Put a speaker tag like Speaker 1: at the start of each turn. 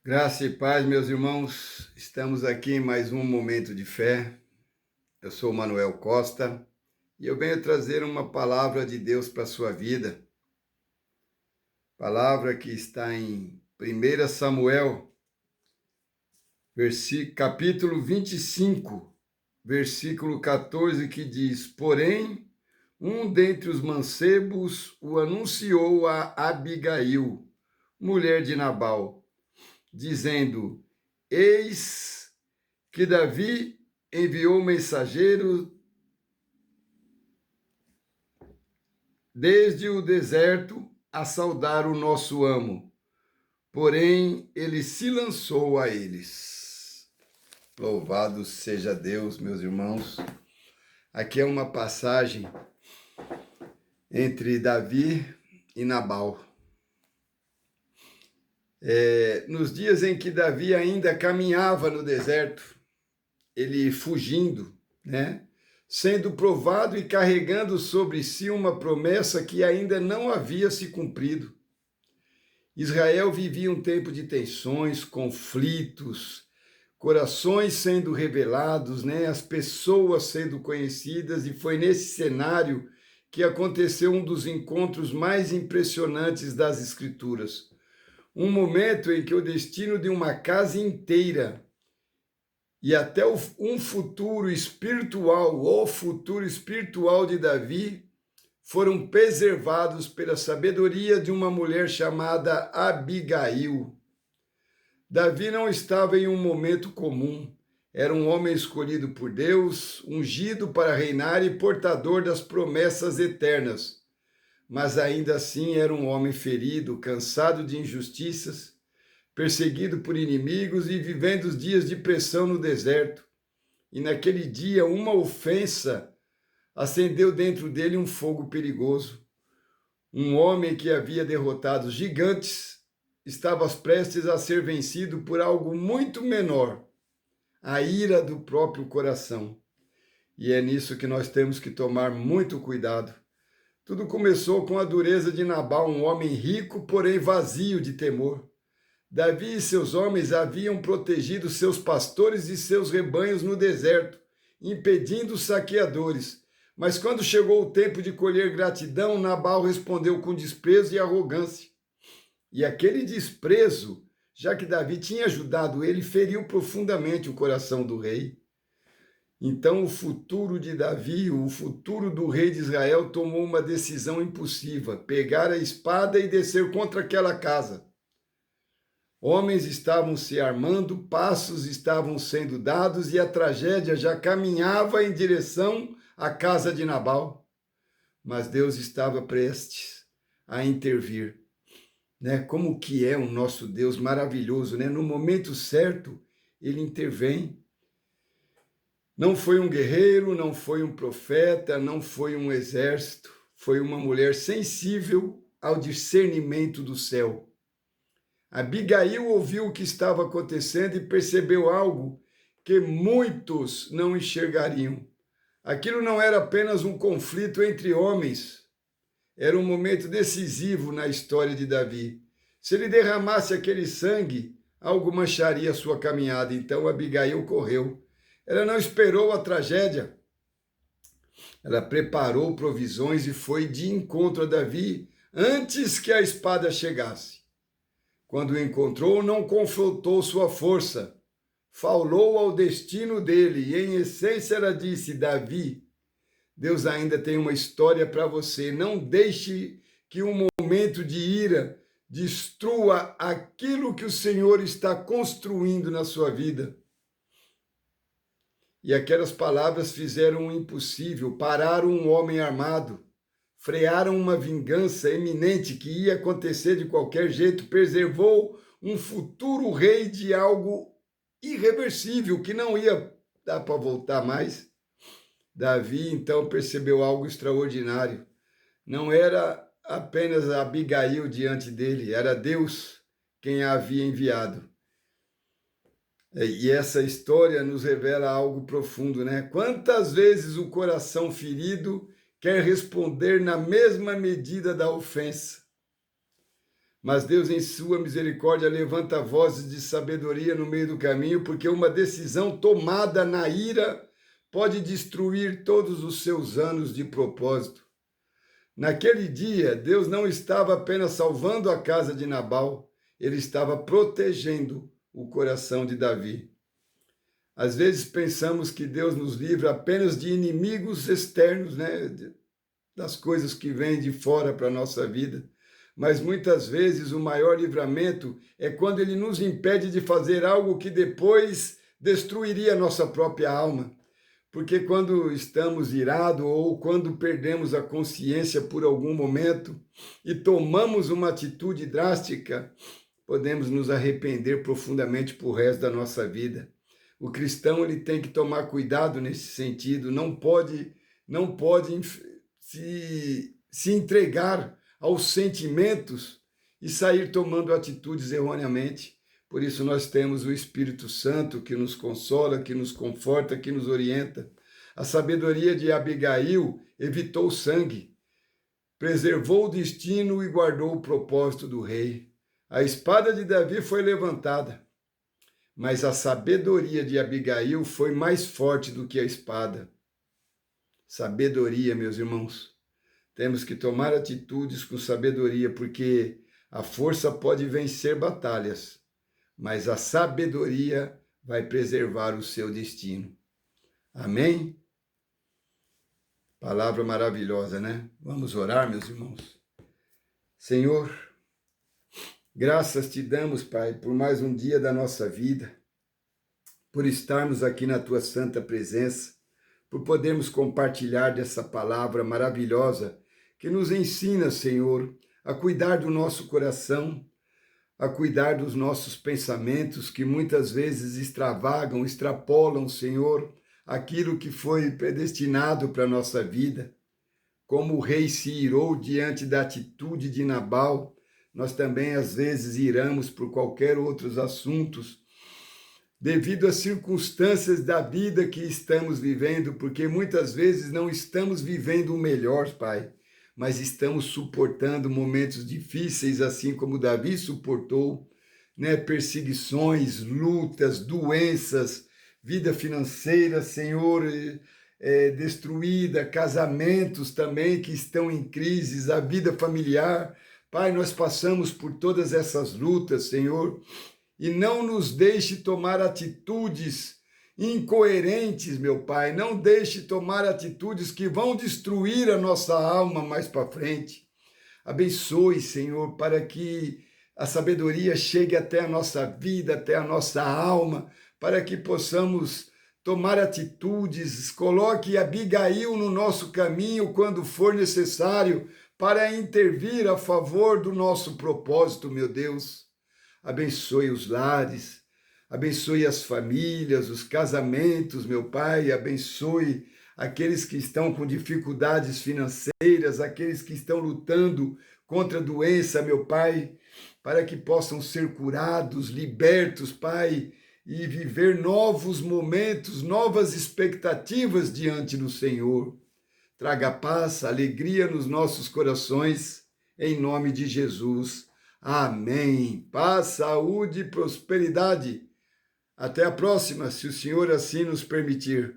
Speaker 1: Graça e paz, meus irmãos. Estamos aqui em mais um momento de fé. Eu sou Manuel Costa e eu venho trazer uma palavra de Deus para a sua vida. Palavra que está em 1 Samuel, capítulo 25, versículo 14, que diz: Porém, um dentre os mancebos o anunciou a Abigail, mulher de Nabal, dizendo: Eis que Davi enviou mensageiro desde o deserto a saudar o nosso amo, porém ele se lançou a eles. Louvado seja Deus, meus irmãos. Aqui é uma passagem entre Davi e Nabal. Nos dias em que Davi ainda caminhava no deserto, ele fugindo, né? Sendo provado e carregando sobre si uma promessa que ainda não havia se cumprido. Israel vivia um tempo de tensões, conflitos, corações sendo revelados, né? As pessoas sendo conhecidas, e foi nesse cenário que aconteceu um dos encontros mais impressionantes das Escrituras. Um momento em que o destino de uma casa inteira e até um futuro espiritual, o futuro espiritual de Davi, foram preservados pela sabedoria de uma mulher chamada Abigail. Davi não estava em um momento comum. Era um homem escolhido por Deus, ungido para reinar e portador das promessas eternas. Mas ainda assim era um homem ferido, cansado de injustiças, perseguido por inimigos e vivendo os dias de pressão no deserto. E naquele dia, uma ofensa acendeu dentro dele um fogo perigoso. Um homem que havia derrotado gigantes estava prestes a ser vencido por algo muito menor, a ira do próprio coração. E é nisso que nós temos que tomar muito cuidado. Tudo começou com a dureza de Nabal, um homem rico, porém vazio de temor. Davi e seus homens haviam protegido seus pastores e seus rebanhos no deserto, impedindo os saqueadores. Mas quando chegou o tempo de colher gratidão, Nabal respondeu com desprezo e arrogância. E aquele desprezo, já que Davi tinha ajudado ele, feriu profundamente o coração do rei. Então o futuro de Davi, o futuro do rei de Israel, tomou uma decisão impulsiva: pegar a espada e descer contra aquela casa. Homens estavam se armando, passos estavam sendo dados e a tragédia já caminhava em direção à casa de Nabal. Mas Deus estava prestes a intervir, né? Como que é o nosso Deus maravilhoso, né? No momento certo, ele intervém. Não foi um guerreiro, não foi um profeta, não foi um exército, foi uma mulher sensível ao discernimento do céu. Abigail ouviu o que estava acontecendo e percebeu algo que muitos não enxergariam. Aquilo não era apenas um conflito entre homens, era um momento decisivo na história de Davi. Se ele derramasse aquele sangue, algo mancharia a sua caminhada. Então Abigail correu. Ela não esperou a tragédia. Ela preparou provisões e foi de encontro a Davi antes que a espada chegasse. Quando o encontrou, não confrontou sua força, falou ao destino dele, e em essência ela disse: Davi, Deus ainda tem uma história para você. Não deixe que um momento de ira destrua aquilo que o Senhor está construindo na sua vida. E aquelas palavras fizeram o impossível, pararam um homem armado, frearam uma vingança iminente que ia acontecer de qualquer jeito, preservou um futuro rei de algo irreversível, que não ia dar para voltar mais. Davi, então, percebeu algo extraordinário. Não era apenas Abigail diante dele, era Deus quem a havia enviado. E essa história nos revela algo profundo, né? Quantas vezes o coração ferido quer responder na mesma medida da ofensa. Mas Deus, em sua misericórdia, levanta vozes de sabedoria no meio do caminho, porque uma decisão tomada na ira pode destruir todos os seus anos de propósito. Naquele dia, Deus não estava apenas salvando a casa de Nabal, ele estava protegendo o coração de Davi. Às vezes pensamos que Deus nos livra apenas de inimigos externos, né? Das coisas que vêm de fora para a nossa vida. Mas muitas vezes o maior livramento é quando ele nos impede de fazer algo que depois destruiria a nossa própria alma. Porque quando estamos irados ou quando perdemos a consciência por algum momento e tomamos uma atitude drástica, podemos nos arrepender profundamente por resto da nossa vida. O cristão ele tem que tomar cuidado nesse sentido, não pode se entregar aos sentimentos e sair tomando atitudes erroneamente. Por isso nós temos o Espírito Santo que nos consola, que nos conforta, que nos orienta. A sabedoria de Abigail evitou o sangue, preservou o destino e guardou o propósito do rei. A espada de Davi foi levantada, mas a sabedoria de Abigail foi mais forte do que a espada. Sabedoria, meus irmãos. Temos que tomar atitudes com sabedoria, porque a força pode vencer batalhas, mas a sabedoria vai preservar o seu destino. Amém? Palavra maravilhosa, né? Vamos orar, meus irmãos. Senhor, graças te damos, Pai, por mais um dia da nossa vida, por estarmos aqui na tua santa presença, por podermos compartilhar dessa palavra maravilhosa que nos ensina, Senhor, a cuidar do nosso coração, a cuidar dos nossos pensamentos que muitas vezes extravagam, extrapolam, Senhor, aquilo que foi predestinado para a nossa vida. Como o rei se irou diante da atitude de Nabal, nós também às vezes iramos por qualquer outros assuntos, devido às circunstâncias da vida que estamos vivendo, porque muitas vezes não estamos vivendo o melhor, Pai, mas estamos suportando momentos difíceis, assim como Davi suportou, né? Perseguições, lutas, doenças, vida financeira, Senhor, destruída, casamentos também que estão em crises, a vida familiar. Pai, nós passamos por todas essas lutas, Senhor, e não nos deixe tomar atitudes incoerentes, meu Pai. Não deixe tomar atitudes que vão destruir a nossa alma mais para frente. Abençoe, Senhor, para que a sabedoria chegue até a nossa vida, até a nossa alma, para que possamos tomar atitudes. Coloque Abigail no nosso caminho quando for necessário para intervir a favor do nosso propósito, meu Deus. Abençoe os lares, abençoe as famílias, os casamentos, meu Pai, abençoe aqueles que estão com dificuldades financeiras, aqueles que estão lutando contra a doença, meu Pai, para que possam ser curados, libertos, Pai, e viver novos momentos, novas expectativas diante do Senhor. Traga paz, alegria nos nossos corações, em nome de Jesus. Amém. Paz, saúde e prosperidade. Até a próxima, se o Senhor assim nos permitir.